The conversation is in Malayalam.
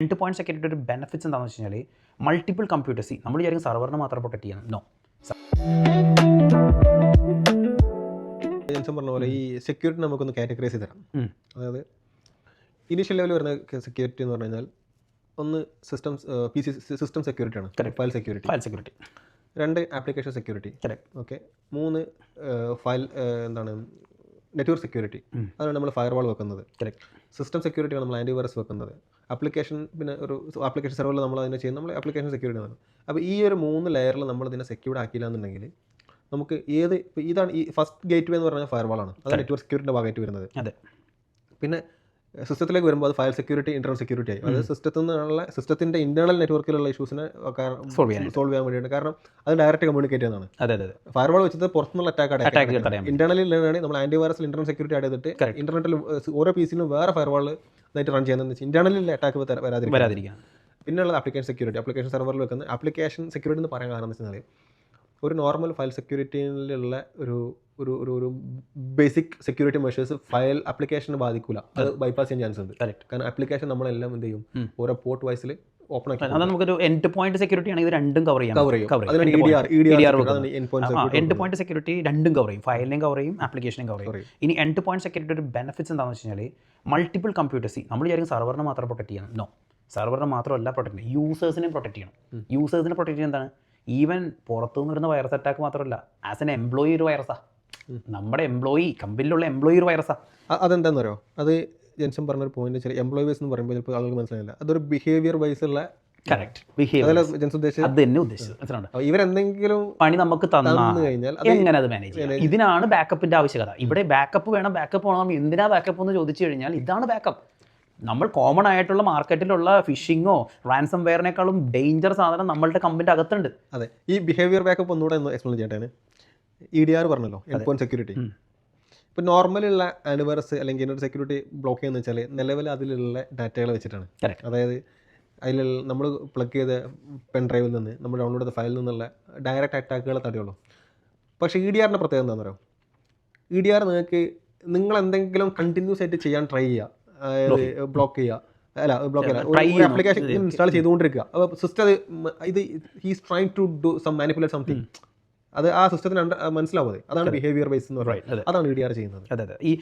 എൻഡ് പോയിന്റ് സെക്യൂരിറ്റി ഒരു ബെനിഫിറ്റ്സ് എന്താണെന്ന് വെച്ച് കഴിഞ്ഞാൽ മൾട്ടിപ്പിൾ കമ്പ്യൂട്ടേഴ്സ് നമ്മൾ വിചാരിക്കും സർവറിനെ മാത്രം പ്രൊട്ടക്ട് ചെയ്യണം. നോ, ജെൻസൺ പറഞ്ഞ പോലെ ഈ സെക്യൂരിറ്റി നമുക്കൊന്ന് കാറ്റഗറൈസ് ചെയ്ത് തരാം. അതായത് ഇനീഷ്യൽ ലെവൽ വരുന്ന സെക്യൂരിറ്റി എന്ന് പറഞ്ഞു കഴിഞ്ഞാൽ ഒന്ന് സിസ്റ്റം സെക്യൂരിറ്റി ആണ്, file security. 2 application security. Okay. 3 network security. അതാണ് നമ്മൾ ഫയർവാൾ വെക്കുന്നത്. സിസ്റ്റം സെക്യൂരിറ്റിയാണ് നമ്മൾ ആൻറ്റിവൈറസ് വെക്കുന്നത്. ആപ്ലിക്കേഷൻ പിന്നെ ഒരു ആപ്ലിക്കേഷൻ സെർവറിൽ നമ്മൾ അതിനെ ചെയ്യുന്നത് നമ്മൾ ആപ്ലിക്കേഷൻ സെക്യൂരിറ്റി ആണ്. അപ്പോൾ ഈ ഒരു 3 ലെയറിൽ നമ്മൾ ഇതിനെ സെക്യൂർഡ് ആക്കിയില്ല എന്നുണ്ടെങ്കിൽ നമുക്ക് ഇതാണ് ഈ ഫസ്റ്റ് ഗേറ്റ് വേ എന്ന് പറഞ്ഞാൽ ഫയർവാളാണ്. അത് നെറ്റ്വർക്ക് സെക്യൂരിറ്റിൻ്റെ ഭാഗമായിട്ട് വരുന്നത്. പിന്നെ സിസ്റ്റത്തിലേക്ക് വരുമ്പോൾ അത് ഫയൽ സെക്യൂരിറ്റി, ഇന്റർണൽ സെക്യൂരിറ്റി ആയി. അത് സിസ്റ്റത്തിൻ്റെ ഇന്റേണൽ നെറ്റ്വർക്കിലുള്ള ഇഷ്യൂസിനെ സോൾവ് ചെയ്യാൻ വേണ്ടിയാണ്. കാരണം അത് ഡയറക്റ്റ് കമ്മ്യൂണിക്കേറ്റ് ചെയ്യുന്നതാണ്. ഫയർവാൾ വെച്ചത് പുറത്തുനിന്നുള്ള അറ്റാക്ക് ഇന്റേണലിൽ നമ്മൾ ആന്റിവൈറസിൽ ഇന്റർണൽ സെക്യൂരിറ്റി ആഡ് ചെയ്തിട്ട് ഇന്റർനെറ്റിൽ ഓരോ പീസിലും വേറെ ഫയർവാൾ ഇതായിട്ട് റൺ ചെയ്യുന്നതെന്ന് വെച്ചാൽ ഇന്റേണലിൽ അറ്റാക്ക് വരാതിരിക്കാൻ. പിന്നെയുള്ളത് ആപ്ലിക്കേഷൻ സെക്യൂരിറ്റി. ആപ്ലിക്കേഷൻ സെർവറിൽ വെക്കുന്ന ആപ്ലിക്കേഷൻ സെക്യൂരിറ്റി എന്ന് പറയാൻ കാരണം എന്ന് വെച്ചാൽ ഒരു നോർമൽ ഫയൽ സെക്യൂരിറ്റിയിലുള്ള ഒരു ബേസിക് സെക്യൂരിറ്റി മെഷേഴ്സ് ഫയൽ ആപ്ലിക്കേഷനെ ബാധിക്കില്ല. അത് ബൈപ്പാസ് ചെയ്യാൻ ചാൻസ് ഉണ്ട്. കാരണം ആപ്ലിക്കേഷൻ നമ്മളെല്ലാം എന്ത് ചെയ്യും, ഓരോ പോർട്ട് വൈസിൽ ഓപ്പൺ ആക്കി. അതാണ് നമുക്കൊരു എൻഡ് പോയിന്റ് സെക്യൂരിറ്റി ആണെങ്കിൽ രണ്ടും കവർ ചെയ്യും. എൻഡ് പോയിന്റ് സെക്യൂരിറ്റി രണ്ടും കവർ ചെയ്യും, ഫയലിനെയും കവർ ചെയ്യും, ആപ്ലിക്കേഷനും കവർ ചെയ്യും. ഇനി എൻഡ് പോയിന്റ് സെക്യൂരിറ്റി ഒരു ബെനിഫിറ്റ്സ് എന്താണെന്ന് വെച്ച് കഴിഞ്ഞാൽ മൾട്ടിപ്പിൾ കമ്പ്യൂട്ടേഴ്സ് നമ്മൾ വിചാരിക്കും സർവറിനെ മാത്രം പ്രൊട്ടക്ട് ചെയ്യണം. നോ, സർവറിനെ മാത്രമല്ല പ്രൊട്ടക്ട് ചെയ്യണം, യൂസേഴ്സിനെയും പ്രൊട്ടക്ട് ചെയ്യണം. യൂസേഴ്സിനെ പ്രൊട്ടക്ട് ചെയ്യുന്നത് എന്താണ്? ഈവൻ പുറത്തുനിന്ന് വരുന്ന വൈറസ് അറ്റാക്ക് മാത്രമല്ല, ആസ് എൻ എംപ്ലോയി ഒരു വൈറസാണ്. നമ്മുടെ കമ്പനിയിലുള്ള എംപ്ലോയി ഒരു വൈറസാണ്. അതെന്താണെന്ന് അറിയോ? അത് ജെൻസൺ പറഞ്ഞൊരു പോയിന്റ് വെച്ചാൽ എംപ്ലോയി വൈസ് എന്ന് പറയുമ്പോൾ ചിലപ്പോൾ ആളുകൾ മനസ്സിലായില്ല. അതൊരു ബിഹേവിയർ വൈസ് ഉള്ള ഇവരെന്തെങ്കിലും പണി നമുക്ക് തന്നു കഴിഞ്ഞാൽ എങ്ങനെ അത് മാനേജ് ചെയ്യാം? ഇതിനാണ് ബാക്കപ്പിന്റെ ആവശ്യകത. ഇവിടെ ബാക്കപ്പ് വേണം. എന്തിനാ ബാക്കപ്പ് എന്ന് ചോദിച്ചു കഴിഞ്ഞാൽ ഇതാണ് ബാക്കപ്പ്. നമ്മൾ കോമൺ ആയിട്ടുള്ള മാർക്കറ്റിലുള്ള ഫിഷിങ്ങോ റാൻസം വെയറിനേക്കാളും ഡേഞ്ചർ സാധനം നമ്മളുടെ കമ്പനിയുടെ അകത്തുണ്ട്. അതെ, ഈ ബിഹേവിയർ ബാക്കപ്പ് ഒന്നുകൂടെ എക്സ്പ്ലെയിൻ ചെയ്യട്ടെ. EDR പറഞ്ഞല്ലോ, എൻഡ് പോയിന്റ് സെക്യൂരിറ്റി. ഇപ്പോൾ നോർമലുള്ള ആൻറ്റിവൈറസ് അല്ലെങ്കിൽ ഇൻ്റർനെറ്റ് സെക്യൂരിറ്റി ബ്ലോക്ക് ചെയ്യുന്നത് വെച്ചാൽ നിലവിൽ അതിലുള്ള ഡാറ്റകൾ വെച്ചിട്ടാണ്. അതായത് അതിൽ നമ്മൾ പ്ലഗ് ചെയ്ത പെൻ ഡ്രൈവിൽ നിന്ന് നമ്മൾ ഡൗൺലോഡ് ചെയ്ത ഫയലിൽ നിന്നുള്ള ഡയറക്റ്റ് അറ്റാക്കുകളെ തടയുള്ളൂ. പക്ഷേ EDRൻ്റെ പ്രത്യേകത എന്താണെന്ന് പറയുക? EDR നിങ്ങൾ എന്തെങ്കിലും കണ്ടിന്യൂസ് ആയിട്ട് ചെയ്യാൻ ട്രൈ ചെയ്യുക, ബ്ലോക്ക് ആപ്ലിക്കേഷൻ ഇൻസ്റ്റാൾ ചെയ്തുകൊണ്ടിരിക്കുക. അപ്പോൾ system he's trying to do some manipulate something. അത് ആ സിസ്റ്റത്തിന് മനസ്സിലാവും. അതാണ് ബിഹേവിയർ ബേസ് എന്ന് പറയുന്നത്. അതാണ് EDR ചെയ്യുന്നത്.